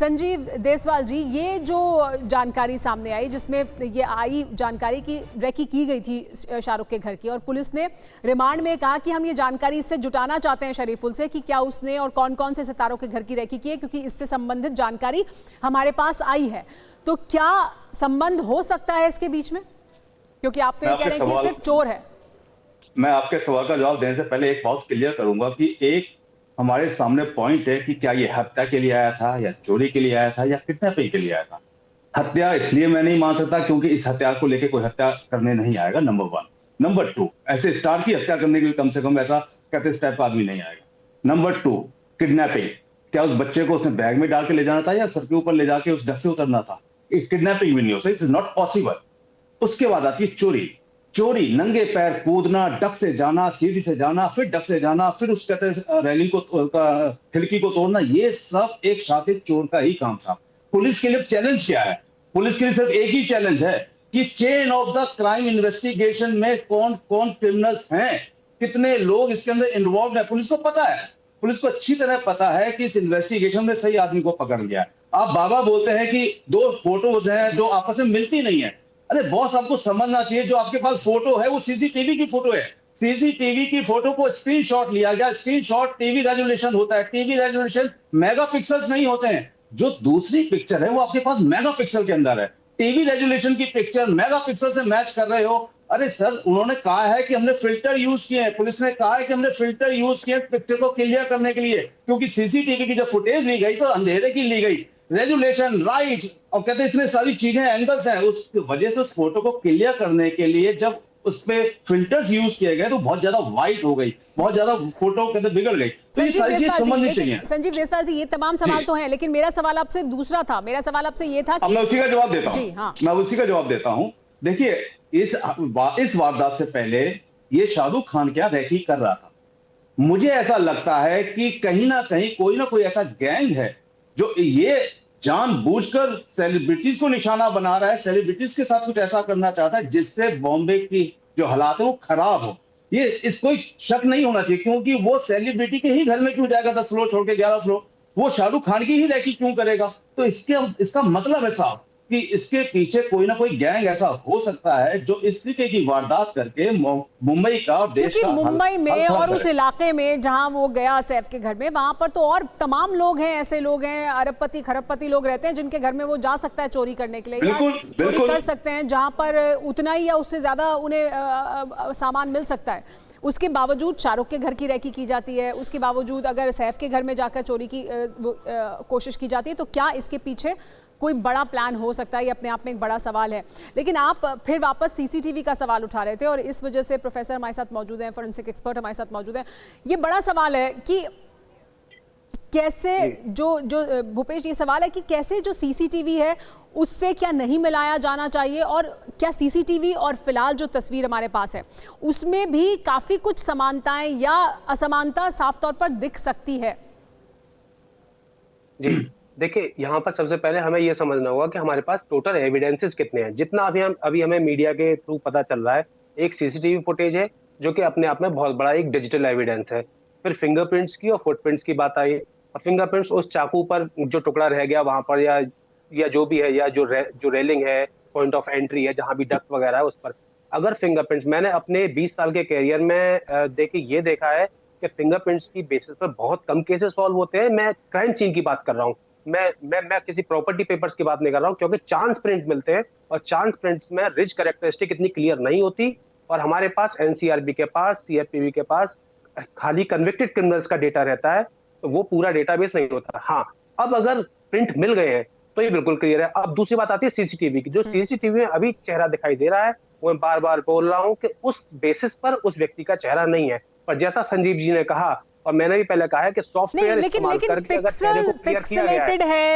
संजीव देसवाल जी, ये जो जानकारी सामने आई, जिसमें ये आई जानकारी की रेकी की गई थी शाहरुख के घर की, और पुलिस ने रिमांड में कहा कि हम ये जानकारी इससे जुटाना चाहते हैं शरीफुल से कि क्या उसने और कौन कौन से सितारों के घर की रेकी की है, क्योंकि इससे संबंधित जानकारी हमारे पास आई है। तो क्या संबंध हो सकता है इसके बीच में, क्योंकि आप तो ये कह रहे हैं कि सिर्फ चोर है। मैं आपके सवाल का जवाब देने से पहले एक बात क्लियर करूंगा कि एक हमारे सामने पॉइंट है कि क्या ये हत्या के लिए आया था या चोरी के लिए आया था या किडनैपिंग के लिए आया था। हत्या इसलिए मैं नहीं मान सकता क्योंकि इस हत्या को लेकर कोई हत्या करने नहीं आएगा, नंबर 1। नंबर 2, ऐसे स्टार की हत्या करने के लिए कम से कम ऐसा कहते इस टाइप का आदमी नहीं आएगा। नंबर 2, किडनैपिंग, क्या उस बच्चे को उसने बैग में डाल के ले जाना था या सर के ऊपर ले जाके उस ढक से उतरना था? किडनैपिंग भी नहीं हो सकती, इट इज नॉट पॉसिबल। उसके बाद आती है चोरी। चोरी, नंगे पैर कूदना, डक से जाना, सीढ़ी से जाना, फिर डक से जाना, फिर उस कहते रैलिंग को खिड़की को तोड़ना, ये सब एक शातिर चोर का ही काम था। पुलिस के लिए चैलेंज क्या है? पुलिस के लिए सिर्फ एक ही चैलेंज है कि chain of the crime investigation में कौन कौन क्रिमिनल्स हैं, कितने लोग इसके अंदर इन्वॉल्व है। पुलिस को पता है, पुलिस को अच्छी तरह पता है कि इस इन्वेस्टिगेशन में सही आदमी को पकड़ लिया। आप बाबा बोलते हैं कि 2 फोटोज हैं जो आपस में मिलती नहीं है। अरे बॉस, आपको समझना चाहिए जो आपके पास फोटो है वो सीसीटीवी की फोटो है। सीसीटीवी की फोटो को स्क्रीनशॉट लिया गया। स्क्रीनशॉट टीवी रेजोल्यूशन होता है, टीवी रेजोल्यूशन मेगापिक्सल्स नहीं होते हैं। जो दूसरी पिक्चर है वो आपके पास मेगापिक्सल के अंदर है। टीवी रेजोल्यूशन की पिक्चर मेगापिक्सल से मैच कर रहे हो। अरे सर, उन्होंने कहा है कि हमने फिल्टर यूज किए हैं, पुलिस ने कहा है कि हमने फिल्टर यूज किए पिक्चर को क्लियर करने के लिए, क्योंकि सीसीटीवी की जब फुटेज ली गई तो अंधेरे की ली गई। रेजुलेशन, लाइट और कहते इतने सारी चीजें, एंगल्स हैं, उस वजह से उस फोटो को क्लियर करने के लिए जब उस पे फिल्टर्स यूज किए गए तो बहुत ज्यादा वाइट हो गई, बहुत ज्यादा फोटो कहते बिगड़ गई। तो ये सारी चीज समझनी चाहिए। संजीव देसवाल जी, ये तमाम सवाल तो हैं, लेकिन मेरा सवाल आपसे दूसरा था। मेरा सवाल आपसे ये था कि मैं उसी का जवाब देता हूँ। जी हाँ, मैं उसी का जवाब देता हूँ। देखिए, इस वारदात से पहले ये शाहरुख खान क्या रेकी कर रहा था। मुझे ऐसा लगता है कि कहीं ना कहीं कोई ना कोई ऐसा गैंग है जो ये जानबूझकर सेलिब्रिटीज को निशाना बना रहा है, सेलिब्रिटीज के साथ कुछ ऐसा करना चाहता है जिससे बॉम्बे की जो हालात है वो खराब हो। ये इस कोई शक नहीं होना चाहिए, क्योंकि वो सेलिब्रिटी के ही घर में क्यों जाएगा 10 फ्लोर छोड़ के 11 फ्लोर? वो शाहरुख खान की ही रेकी क्यों करेगा? तो इसका मतलब है साहब कि इसके पीछे कोई ना कोई गैंग ऐसा हो सकता है जो इस तरीके की वारदात करके मुंबई का और देश का मुंबई में और उस इलाके में जहां वो गया सैफ के घर में, वहां पर तो और तमाम लोग हैं, ऐसे लोग हैं, अरबपति खरबपति लोग रहते हैं जिनके घर में वो जा सकता है चोरी करने के लिए, बिल्कुल, चोरी कर सकते हैं जहां पर उतना ही या उससे ज्यादा उन्हें सामान मिल सकता है। उसके बावजूद शाहरुख के घर की रेकी की जाती है, उसके बावजूद अगर सैफ के घर में जाकर चोरी की कोशिश की जाती है, तो क्या इसके पीछे कोई बड़ा प्लान हो सकता है? ये अपने आप में एक बड़ा सवाल है। लेकिन आप फिर वापस सीसीटीवी का सवाल उठा रहे थे और इस वजह से प्रोफेसर हमारे साथ मौजूद हैं, फोरेंसिक एक्सपर्ट हमारे साथ मौजूद हैं। ये बड़ा सवाल है कि कैसे जो भूपेश, ये सवाल है कि कैसे जो सीसीटीवी है उससे क्या नहीं मिलाया जाना चाहिए, और क्या सीसीटीवी और फिलहाल जो तस्वीर हमारे पास है उसमें भी काफी कुछ समानताएं या असमानता साफ तौर पर दिख सकती है? जी देखिए, यहाँ पर सबसे पहले हमें यह समझना होगा कि हमारे पास टोटल एविडेंसेस कितने हैं। जितना अभी हमें मीडिया के थ्रू पता चल रहा है, एक सीसीटीवी फुटेज है जो कि अपने आप में बहुत बड़ा एक डिजिटल एविडेंस है। फिर फिंगरप्रिंट्स की और फुटप्रिंट्स की बात आई। और फिंगरप्रिंट्स उस चाकू पर जो टुकड़ा रह गया वहां पर, या जो भी है, या जो रेलिंग है, पॉइंट ऑफ एंट्री है, जहां भी डक्ट वगैरह है, उस पर अगर फिंगरप्रिंट्स, मैंने अपने 20 साल के कैरियर में ये देखा है कि फिंगरप्रिंट्स की बेसिस पर बहुत कम केसेस सॉल्व होते हैं। मैं क्राइम सीन की बात कर रहा हूँ, मैं किसी प्रॉपर्टी पेपर्स की बात नहीं कर रहा हूँ, क्योंकि चांस प्रिंट मिलते हैं और चांस प्रिंट्स में रिच कैरेक्टरिस्टिक इतनी क्लियर नहीं होती। और हमारे पास एनसीआरबी के पास, सीएफपीबी के पास खाली कन्विक्टेड क्रिमिनल्स का डेटा रहता है, तो वो पूरा डेटाबेस नहीं होता। हाँ, अब अगर प्रिंट मिल गए हैं तो ये बिल्कुल क्लियर है। अब दूसरी बात आती है सीसीटीवी की। जो सीसीटीवी में अभी चेहरा दिखाई दे रहा है, वो मैं बार बार बोल रहा हूँ कि उस बेसिस पर उस व्यक्ति का चेहरा नहीं है। पर जैसा संजीव जी ने कहा और मैंने भी पहले कहा है कि सॉफ्टवेयर इस्तेमाल करके अगर चेहरे को क्लियर किया गया है,